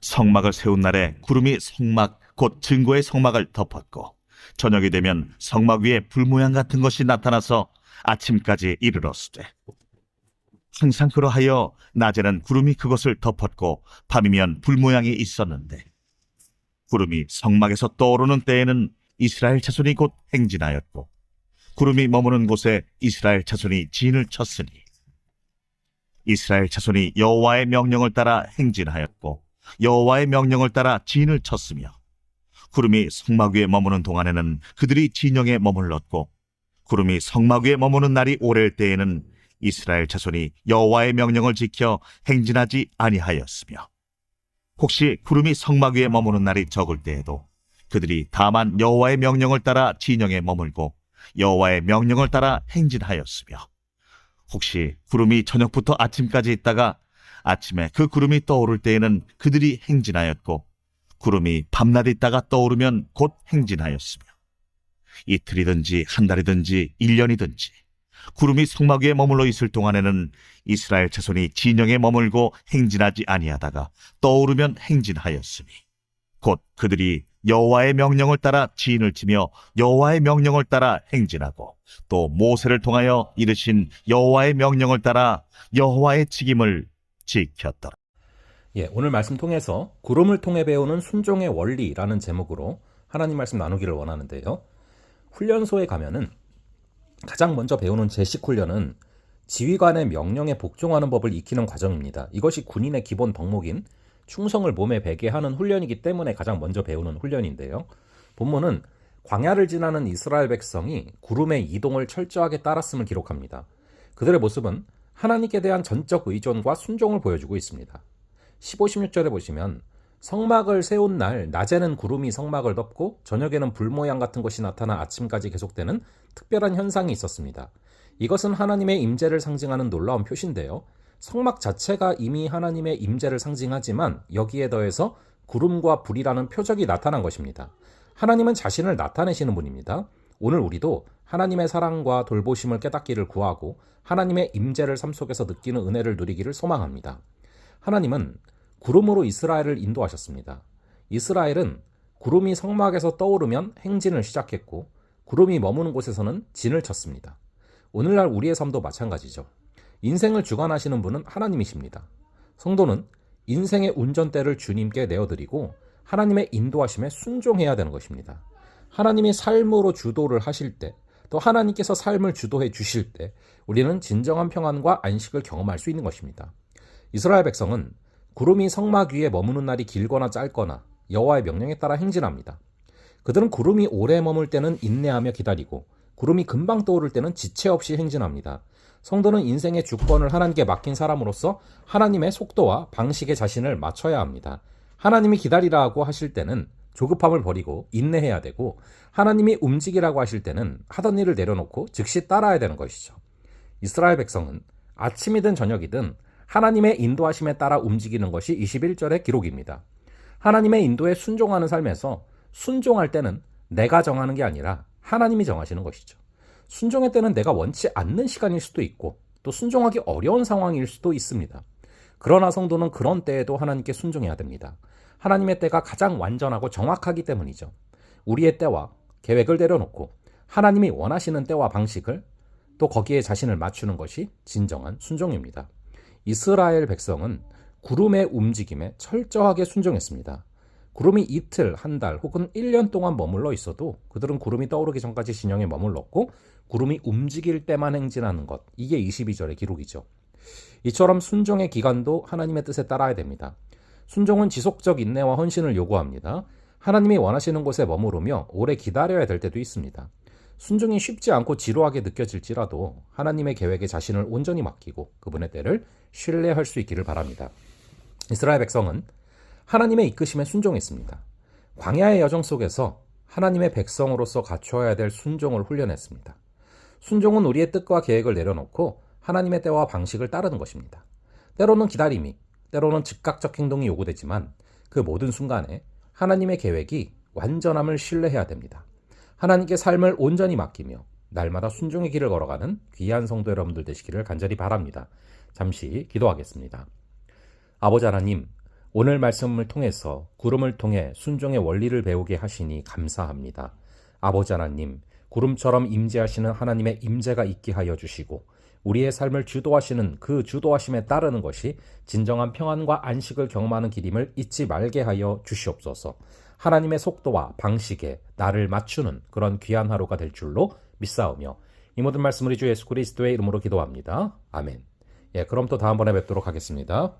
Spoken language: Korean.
성막을 세운 날에 구름이 성막 곧 증거의 성막을 덮었고 저녁이 되면 성막 위에 불 모양 같은 것이 나타나서 아침까지 이르렀으되 항상 그러하여 낮에는 구름이 그것을 덮었고 밤이면 불 모양이 있었는데 구름이 성막에서 떠오르는 때에는 이스라엘 자손이 곧 행진하였고 구름이 머무는 곳에 이스라엘 자손이 진을 쳤으니 이스라엘 자손이 여호와의 명령을 따라 행진하였고 여호와의 명령을 따라 진을 쳤으며 구름이 성막 위에 머무는 동안에는 그들이 진영에 머물렀고 구름이 성막 위에 머무는 날이 오랠 때에는 이스라엘 자손이 여호와의 명령을 지켜 행진하지 아니하였으며 혹시 구름이 성막 위에 머무는 날이 적을 때에도 그들이 다만 여호와의 명령을 따라 진영에 머물고 여호와의 명령을 따라 행진하였으며 혹시 구름이 저녁부터 아침까지 있다가 아침에 그 구름이 떠오를 때에는 그들이 행진하였고 구름이 밤낮 있다가 떠오르면 곧 행진하였으며 이틀이든지 한 달이든지 1년이든지 구름이 성막 위에 머물러 있을 동안에는 이스라엘 자손이 진영에 머물고 행진하지 아니하다가 떠오르면 행진하였으니 곧 그들이 여호와의 명령을 따라 진을 치며 여호와의 명령을 따라 행진하고 또 모세를 통하여 이르신 여호와의 명령을 따라 여호와의 직임을 지켰더라. 오늘 말씀 통해서 구름을 통해 배우는 순종의 원리라는 제목으로 하나님 말씀 나누기를 원하는데요. 훈련소에 가면은 가장 먼저 배우는 제식 훈련은 지휘관의 명령에 복종하는 법을 익히는 과정입니다. 이것이 군인의 기본 덕목인 충성을 몸에 배게 하는 훈련이기 때문에 가장 먼저 배우는 훈련인데요. 본문은 광야를 지나는 이스라엘 백성이 구름의 이동을 철저하게 따랐음을 기록합니다. 그들의 모습은 하나님께 대한 전적 의존과 순종을 보여주고 있습니다. 15, 16절에 보시면 성막을 세운 날 낮에는 구름이 성막을 덮고 저녁에는 불 모양 같은 것이 나타나 아침까지 계속되는 특별한 현상이 있었습니다. 이것은 하나님의 임재를 상징하는 놀라운 표시인데요. 성막 자체가 이미 하나님의 임재를 상징하지만 여기에 더해서 구름과 불이라는 표적이 나타난 것입니다. 하나님은 자신을 나타내시는 분입니다. 오늘 우리도 하나님의 사랑과 돌보심을 깨닫기를 구하고 하나님의 임재를 삶 속에서 느끼는 은혜를 누리기를 소망합니다. 하나님은 구름으로 이스라엘을 인도하셨습니다. 이스라엘은 구름이 성막에서 떠오르면 행진을 시작했고 구름이 머무는 곳에서는 진을 쳤습니다. 오늘날 우리의 삶도 마찬가지죠. 인생을 주관하시는 분은 하나님이십니다. 성도는 인생의 운전대를 주님께 내어드리고 하나님의 인도하심에 순종해야 되는 것입니다. 하나님이 삶으로 주도를 하실 때, 또 하나님께서 삶을 주도해 주실 때 우리는 진정한 평안과 안식을 경험할 수 있는 것입니다. 이스라엘 백성은 구름이 성막 위에 머무는 날이 길거나 짧거나 여호와의 명령에 따라 행진합니다. 그들은 구름이 오래 머물 때는 인내하며 기다리고 구름이 금방 떠오를 때는 지체 없이 행진합니다. 성도는 인생의 주권을 하나님께 맡긴 사람으로서 하나님의 속도와 방식에 자신을 맞춰야 합니다. 하나님이 기다리라고 하실 때는 조급함을 버리고 인내해야 되고 하나님이 움직이라고 하실 때는 하던 일을 내려놓고 즉시 따라야 되는 것이죠. 이스라엘 백성은 아침이든 저녁이든 하나님의 인도하심에 따라 움직이는 것이 21절의 기록입니다. 하나님의 인도에 순종하는 삶에서 순종할 때는 내가 정하는 게 아니라 하나님이 정하시는 것이죠. 순종의 때는 내가 원치 않는 시간일 수도 있고 또 순종하기 어려운 상황일 수도 있습니다. 그러나 성도는 그런 때에도 하나님께 순종해야 됩니다. 하나님의 때가 가장 완전하고 정확하기 때문이죠. 우리의 때와 계획을 내려놓고 하나님이 원하시는 때와 방식을 또 거기에 자신을 맞추는 것이 진정한 순종입니다. 이스라엘 백성은 구름의 움직임에 철저하게 순종했습니다. 구름이 이틀, 한 달 혹은 1년 동안 머물러 있어도 그들은 구름이 떠오르기 전까지 진영에 머물렀고 구름이 움직일 때만 행진하는 것, 이게 22절의 기록이죠. 이처럼 순종의 기간도 하나님의 뜻에 따라야 됩니다. 순종은 지속적 인내와 헌신을 요구합니다. 하나님이 원하시는 곳에 머무르며 오래 기다려야 될 때도 있습니다. 순종이 쉽지 않고 지루하게 느껴질지라도 하나님의 계획에 자신을 온전히 맡기고 그분의 때를 신뢰할 수 있기를 바랍니다. 이스라엘 백성은 하나님의 이끄심에 순종했습니다. 광야의 여정 속에서 하나님의 백성으로서 갖춰야 될 순종을 훈련했습니다. 순종은 우리의 뜻과 계획을 내려놓고 하나님의 때와 방식을 따르는 것입니다. 때로는 기다림이, 때로는 즉각적 행동이 요구되지만 그 모든 순간에 하나님의 계획이 완전함을 신뢰해야 됩니다. 하나님께 삶을 온전히 맡기며 날마다 순종의 길을 걸어가는 귀한 성도 여러분들 되시기를 간절히 바랍니다. 잠시 기도하겠습니다. 아버지 하나님, 오늘 말씀을 통해서 구름을 통해 순종의 원리를 배우게 하시니 감사합니다. 아버지 하나님, 구름처럼 임재하시는 하나님의 임재가 있게 하여 주시고 우리의 삶을 주도하시는 그 주도하심에 따르는 것이 진정한 평안과 안식을 경험하는 길임을 잊지 말게 하여 주시옵소서. 하나님의 속도와 방식에 나를 맞추는 그런 귀한 하루가 될 줄로 믿사오며 이 모든 말씀을 주 예수 그리스도의 이름으로 기도합니다. 아멘. 그럼 또 다음번에 뵙도록 하겠습니다.